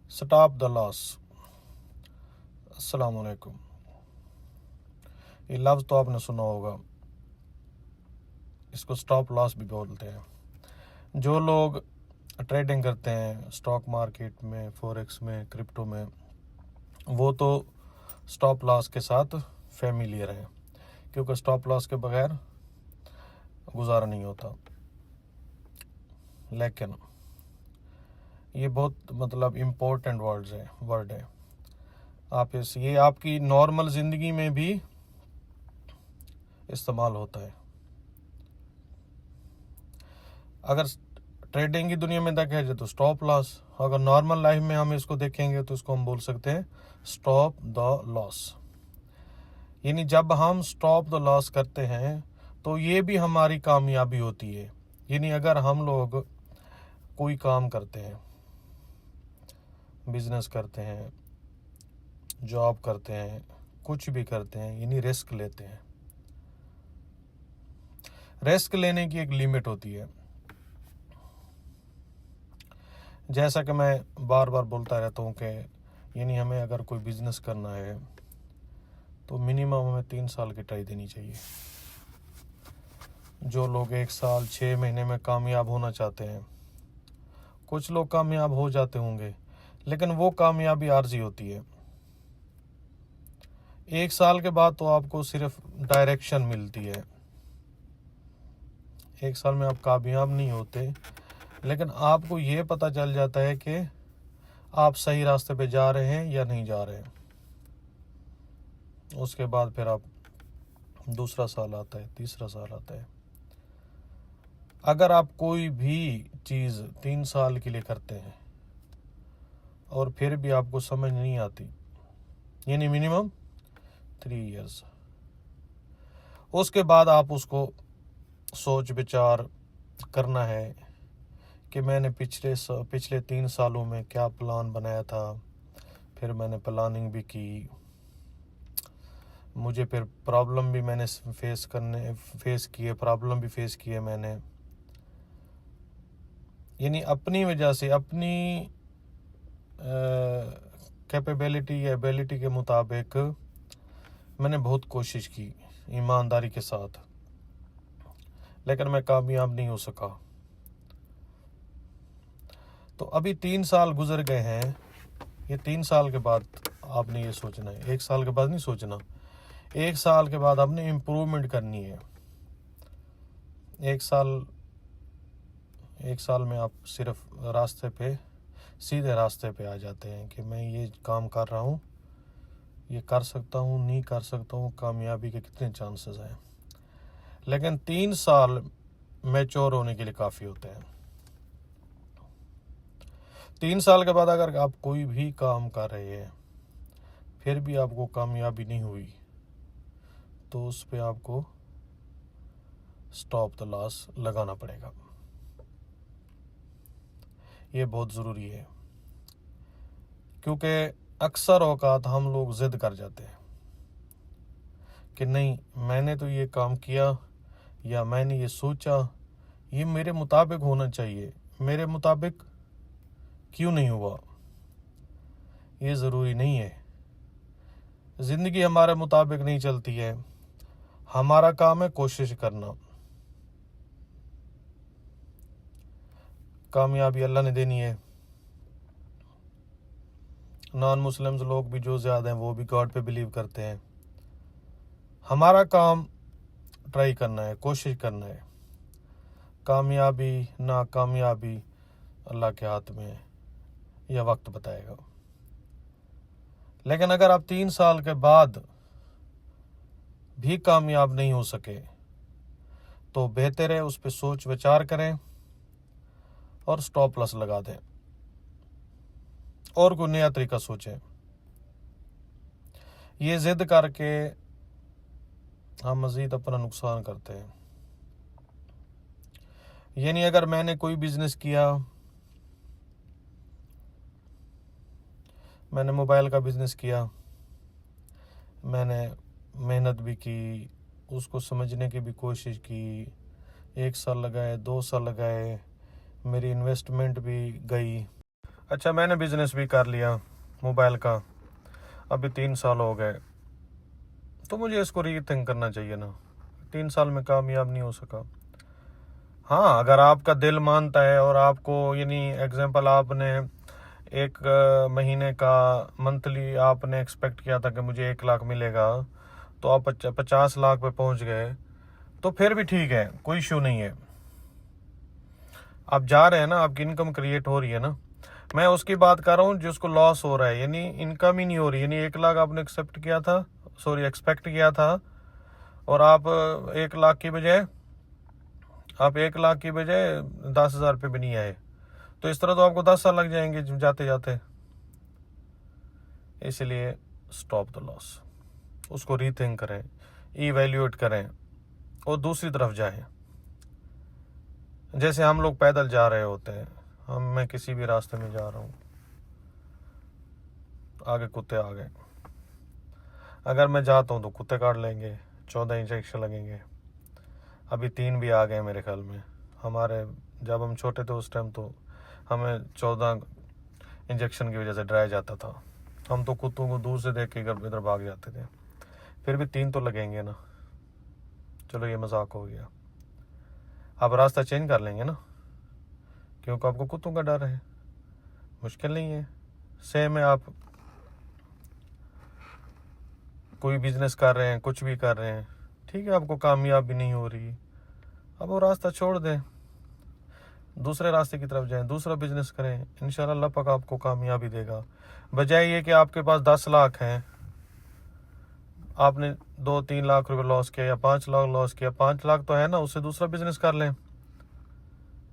Stop the loss. अस्सलाम वालेकुम। ये लफ्ज़ तो आपने सुना होगा, इसको स्टॉप लॉस भी बोलते हैं। जो लोग ट्रेडिंग करते हैं स्टॉक मार्केट में, फॉरेक्स में, क्रिप्टो में, वो तो स्टॉप लॉस के साथ फैमिलियर हैं, क्योंकि स्टॉप लॉस के बगैर गुजारा नहीं होता। लेकिन ये बहुत इम्पोर्टेंट वर्ड है। आप ये आपकी नॉर्मल ज़िंदगी में भी इस्तेमाल होता है। अगर ट्रेडिंग की दुनिया में देखा जाए तो स्टॉप लॉस, अगर नॉर्मल लाइफ में हम इसको देखेंगे तो इसको हम बोल सकते हैं स्टॉप द लॉस। यानी जब हम स्टॉप द लॉस करते हैं तो ये भी हमारी कामयाबी होती है। यानी अगर हम लोग कोई काम करते हैं, बिजनेस करते हैं, जॉब करते हैं, कुछ भी करते हैं, यानी रिस्क लेते हैं। रिस्क लेने की एक लिमिट होती है। जैसा कि मैं बार बार बोलता रहता हूँ कि यानी हमें अगर कोई बिजनेस करना है तो मिनिमम हमें 3 साल की ट्राई देनी चाहिए। जो लोग 1 साल 6 महीने में कामयाब होना चाहते हैं, कुछ लोग कामयाब हो जाते होंगे, लेकिन वो कामयाबी आर्जी होती है। 1 साल के बाद तो आपको सिर्फ डायरेक्शन मिलती है। 1 साल में आप कामयाब नहीं होते, लेकिन आपको ये पता चल जाता है कि आप सही रास्ते पे जा रहे हैं या नहीं जा रहे हैं। उसके बाद फिर आप दूसरा साल आता है, तीसरा साल आता है। अगर आप कोई भी चीज़ 3 साल के लिए करते हैं और फिर भी आपको समझ नहीं आती, यानी मिनिमम 3 इयर्स, उसके बाद आप उसको सोच विचार करना है कि मैंने पिछले 3 सालों में क्या प्लान बनाया था। फिर मैंने प्लानिंग भी की, मुझे फिर प्रॉब्लम भी मैंने प्रॉब्लम भी फेस किए मैंने। यानी अपनी वजह से, अपनी कैपेबिलिटी या एबिलिटी के मुताबिक मैंने बहुत कोशिश की ईमानदारी के साथ, लेकिन मैं कामयाब नहीं हो सका। तो अभी 3 साल गुजर गए हैं। ये 3 साल के बाद आपने ये सोचना है, 1 साल के बाद नहीं सोचना। 1 साल के बाद आपने इम्प्रूवमेंट करनी है। 1 साल में आप सिर्फ सीधे रास्ते पे आ जाते हैं कि मैं ये काम कर रहा हूँ, ये कर सकता हूँ, नहीं कर सकता हूँ, कामयाबी के कितने चांसेस हैं। लेकिन 3 साल मैच्योर होने के लिए काफ़ी होते हैं। 3 साल के बाद अगर आप कोई भी काम कर रहे हैं फिर भी आपको कामयाबी नहीं हुई, तो उस पे आपको स्टॉप द लॉस लगाना पड़ेगा। ये बहुत ज़रूरी है, क्योंकि अक्सर औकात हम लोग ज़िद कर जाते हैं कि नहीं, मैंने तो ये काम किया या मैंने ये सोचा, ये मेरे मुताबिक होना चाहिए, मेरे मुताबिक क्यों नहीं हुआ। ये ज़रूरी नहीं है। ज़िंदगी हमारे मुताबिक नहीं चलती है। हमारा काम है कोशिश करना। कामयाबी अल्लाह ने देनी है। नॉन मुस्लिम्स लोग भी जो ज़्यादा हैं वो भी गॉड पे बिलीव करते हैं। हमारा काम ट्राई करना है, कोशिश करना है। कामयाबी नाकामयाबी अल्लाह के हाथ में है, यह वक्त बताएगा। लेकिन अगर आप 3 साल के बाद भी कामयाब नहीं हो सके तो बेहतर है उस पर सोच विचार करें और स्टॉप लॉस लगा दें और कोई नया तरीका सोचें। ये जिद करके हम मज़ीद अपना नुकसान करते हैं। यानी अगर मैंने कोई बिजनेस किया, मैंने मोबाइल का बिजनेस किया, मैंने मेहनत भी की, उसको समझने की भी कोशिश की, 1 साल लगाए, 2 साल लगाए, मेरी इन्वेस्टमेंट भी गई। अच्छा, मैंने बिजनेस भी कर लिया मोबाइल का, अभी 3 साल हो गए, तो मुझे इसको रीथिंक करना चाहिए ना। 3 साल में कामयाब नहीं हो सका। हाँ, अगर आपका दिल मानता है और आपको, यानी एग्जांपल आपने एक महीने का मंथली आपने एक्सपेक्ट किया था कि मुझे 1 लाख मिलेगा, तो आप 50 लाख पे पहुंच गए, तो फिर भी ठीक है, कोई इशू नहीं है। आप जा रहे हैं ना, आपकी इनकम क्रिएट हो रही है ना। मैं उसकी बात कर रहा हूँ जिसको लॉस हो रहा है, यानी इनकम ही नहीं हो रही, यानी 1 लाख आपने एक्सेप्ट किया था, सॉरी एक्सपेक्ट किया था, और आप 1 लाख की बजाय, आप 1 लाख की बजाय 10,000 पे भी नहीं आए, तो इस तरह तो आपको 10 साल लग जाएंगे जाते जाते। इसलिए स्टॉप द लॉस, उसको रीथिंक करें, इवैल्यूएट करें और दूसरी तरफ जाएं। जैसे हम लोग पैदल जा रहे होते हैं, मैं किसी भी रास्ते में जा रहा हूँ, आगे कुत्ते आ गए, अगर मैं जाता हूँ तो कुत्ते काट लेंगे, 14 इंजेक्शन लगेंगे। अभी 3 भी आ गए मेरे ख्याल में। हमारे जब हम छोटे थे उस टाइम तो हमें 14 इंजेक्शन की वजह से डराया जाता था। हम तो कुत्तों को दूर से देख के इधर भाग जाते थे। फिर भी 3 तो लगेंगे ना। चलो ये मजाक हो गया, आप रास्ता चेंज कर लेंगे ना, क्योंकि आपको कुत्तों का डर है। मुश्किल नहीं है। सेम है, आप कोई बिजनेस कर रहे हैं, कुछ भी कर रहे हैं, ठीक है, आपको कामयाबी नहीं हो रही, अब वो रास्ता छोड़ दें, दूसरे रास्ते की तरफ जाएं, दूसरा बिजनेस करें, इंशाल्लाह अल्लाह पाक आपको कामयाबी देगा। बजाय ये कि आपके पास 10 लाख हैं, आपने 2-3 लाख रुपए लॉस किया या 5 लाख लॉस किया, 5 लाख तो है ना, उससे दूसरा बिजनेस कर लें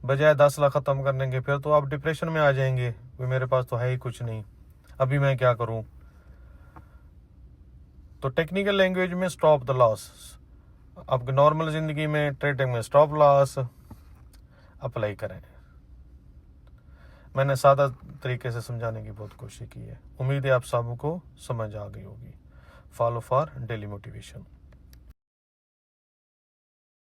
बजाय 10 लाख ख़त्म करने के। फिर तो आप डिप्रेशन में आ जाएंगे, मेरे पास तो है ही कुछ नहीं, अभी मैं क्या करूं। तो टेक्निकल लैंग्वेज में स्टॉप द लॉस, आपकी नॉर्मल ज़िंदगी में ट्रेडिंग में स्टॉप लॉस अप्लाई करें। मैंने सादा तरीके से समझाने की बहुत कोशिश की है, उम्मीद है आप सबको समझ आ गई होगी। Follow for daily motivation.